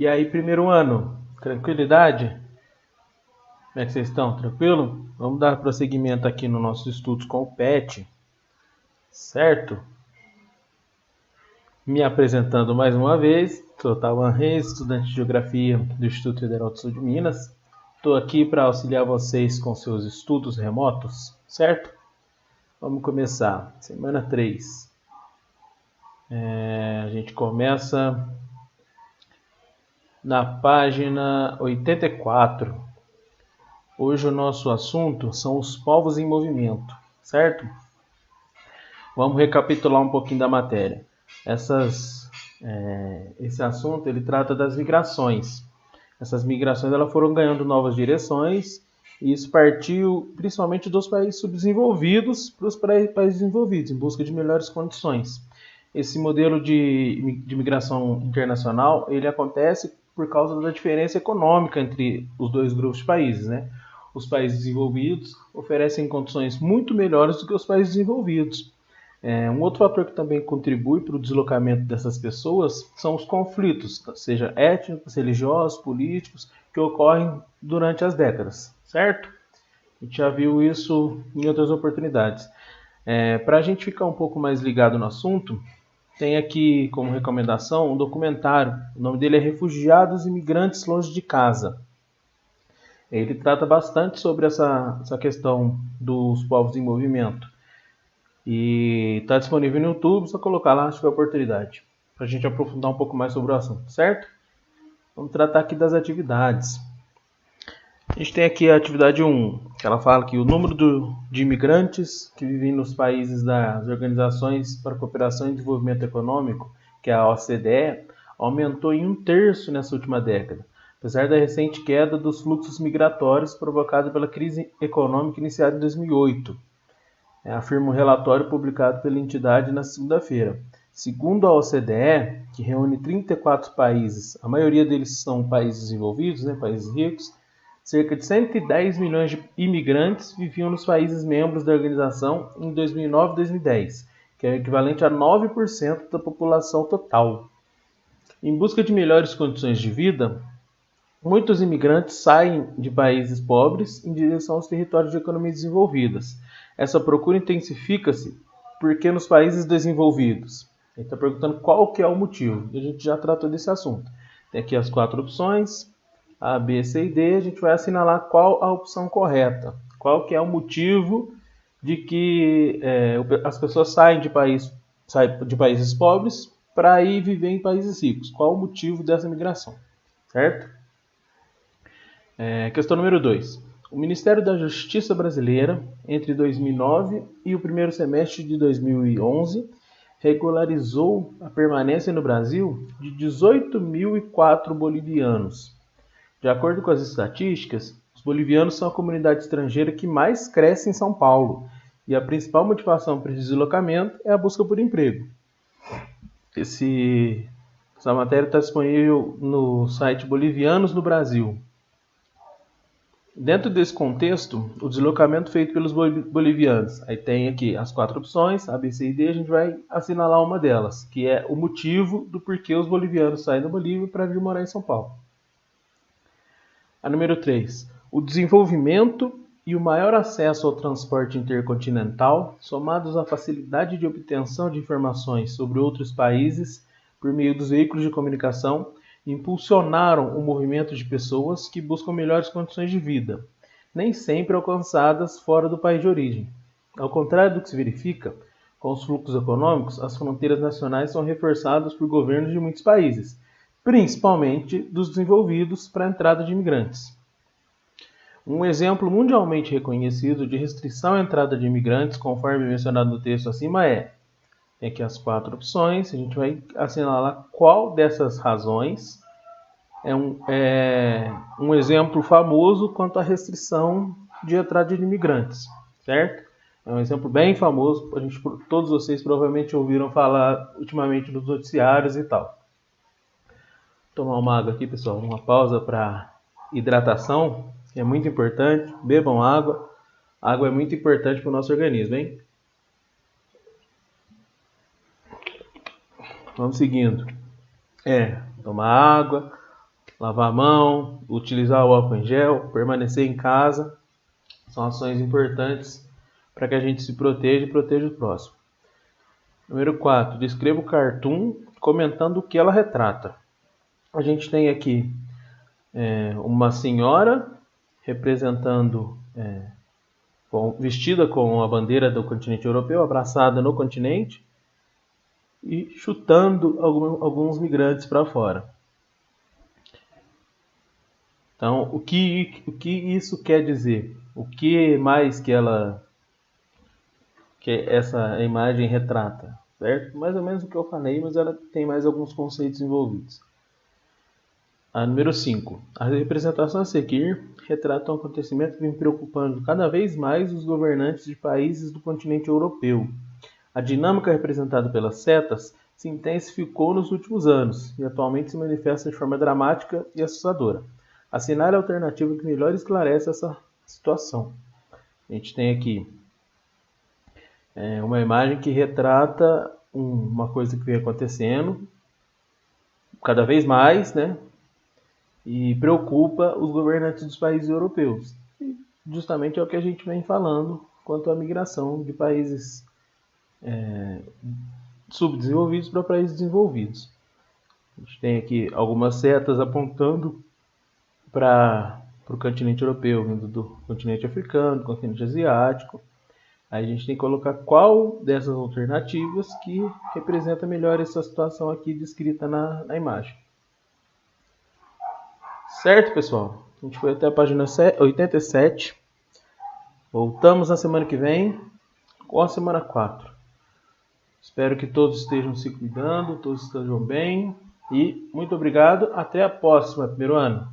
E aí, primeiro ano, tranquilidade? Como é que vocês estão? Tranquilo? Vamos dar prosseguimento aqui nos nossos estudos com o PET, certo? Me apresentando mais uma vez, sou Tawan Reis, estudante de Geografia do Instituto Federal do Sul de Minas. Estou aqui para auxiliar vocês com seus estudos remotos, certo? Vamos começar. Semana 3. A gente começa na página 84. Hoje o nosso assunto são os povos em movimento, certo? Vamos recapitular um pouquinho da matéria. Esse assunto ele trata das migrações. Essas migrações elas foram ganhando novas direções e isso partiu principalmente dos países subdesenvolvidos para os países desenvolvidos, em busca de melhores condições. Esse modelo de migração internacional ele acontece por causa da diferença econômica entre os dois grupos de países, né? Os países desenvolvidos oferecem condições muito melhores do que os países desenvolvidos. Um outro fator que também contribui para o deslocamento dessas pessoas são os conflitos, seja étnicos, religiosos, políticos, que ocorrem durante as décadas, certo? A gente já viu isso em outras oportunidades. Para a gente ficar um pouco mais ligado no assunto, tem aqui como recomendação um documentário. O nome dele é Refugiados e Imigrantes Longe de Casa. Ele trata bastante sobre essa questão dos povos em movimento. E está disponível no YouTube, só colocar lá se tiver oportunidade. Para a gente aprofundar um pouco mais sobre o assunto, certo? Vamos tratar aqui das atividades. A gente tem aqui a atividade 1, que ela fala que o número de imigrantes que vivem nos países das Organizações para a Cooperação e Desenvolvimento Econômico, que é a OCDE, aumentou em 1/3 nessa última década, apesar da recente queda dos fluxos migratórios provocada pela crise econômica iniciada em 2008. Afirma um relatório publicado pela entidade na segunda-feira. Segundo a OCDE, que reúne 34 países, a maioria deles são países desenvolvidos, países ricos, cerca de 110 milhões de imigrantes viviam nos países membros da organização em 2009 e 2010, que é o equivalente a 9% da população total. Em busca de melhores condições de vida, muitos imigrantes saem de países pobres em direção aos territórios de economias desenvolvidas. Essa procura intensifica-se porque nos países desenvolvidos. Ele está perguntando qual que é o motivo. E a gente já tratou desse assunto. Tem aqui as 4 opções, A, B, C e D. A gente vai assinalar qual a opção correta. Qual que é o motivo de que as pessoas saem de países pobres para ir viver em países ricos. Qual o motivo dessa migração? Certo? Questão número 2. O Ministério da Justiça brasileira, entre 2009 e o primeiro semestre de 2011, regularizou a permanência no Brasil de 18.004 bolivianos. De acordo com as estatísticas, os bolivianos são a comunidade estrangeira que mais cresce em São Paulo, e a principal motivação para esse deslocamento é a busca por emprego. Essa matéria está disponível no site Bolivianos no Brasil. Dentro desse contexto, o deslocamento feito pelos bolivianos, aí tem aqui as 4 opções, A, B, C e D, a gente vai assinalar uma delas, que é o motivo do porquê os bolivianos saem da Bolívia para vir morar em São Paulo. A número 3, o desenvolvimento e o maior acesso ao transporte intercontinental, somados à facilidade de obtenção de informações sobre outros países por meio dos veículos de comunicação, impulsionaram o movimento de pessoas que buscam melhores condições de vida, nem sempre alcançadas fora do país de origem. Ao contrário do que se verifica, com os fluxos econômicos, as fronteiras nacionais são reforçadas por governos de muitos países, principalmente dos desenvolvidos, para a entrada de imigrantes. Um exemplo mundialmente reconhecido de restrição à entrada de imigrantes, conforme mencionado no texto acima, tem aqui as 4 opções, a gente vai assinalar qual dessas razões é um exemplo famoso quanto à restrição de entrada de imigrantes, certo? É um exemplo bem famoso, todos vocês provavelmente ouviram falar ultimamente nos noticiários e tal. Vou tomar uma água aqui, pessoal, uma pausa para hidratação, que é muito importante, bebam água, a água é muito importante para o nosso organismo, hein? Vamos seguindo. Tomar água, lavar a mão, utilizar o álcool em gel, permanecer em casa. São ações importantes para que a gente se proteja e proteja o próximo. Número 4. Descreva o cartoon comentando o que ela retrata. A gente tem aqui uma senhora representando, vestida com a bandeira do continente europeu, abraçada no continente e chutando alguns migrantes para fora. Então, o que isso quer dizer? O que mais que essa imagem retrata? Certo? Mais ou menos o que eu falei, mas ela tem mais alguns conceitos envolvidos. A número 5. As representações a seguir retratam um acontecimento que vem preocupando cada vez mais os governantes de países do continente europeu. A dinâmica representada pelas setas se intensificou nos últimos anos e atualmente se manifesta de forma dramática e assustadora. Assinale a alternativa que melhor esclarece essa situação. A gente tem aqui uma imagem que retrata uma coisa que vem acontecendo cada vez mais, né? E preocupa os governantes dos países europeus. E justamente é o que a gente vem falando quanto à migração de países subdesenvolvidos para países desenvolvidos. A gente tem aqui algumas setas apontando para o continente europeu, vindo do continente africano, do continente asiático. Aí a gente tem que colocar qual dessas alternativas que representa melhor essa situação aqui descrita na imagem. Certo, pessoal? A gente foi até a página 87. Voltamos na semana que vem com a semana 4. Espero que todos estejam se cuidando, todos estejam bem. E muito obrigado. Até a próxima, primeiro ano.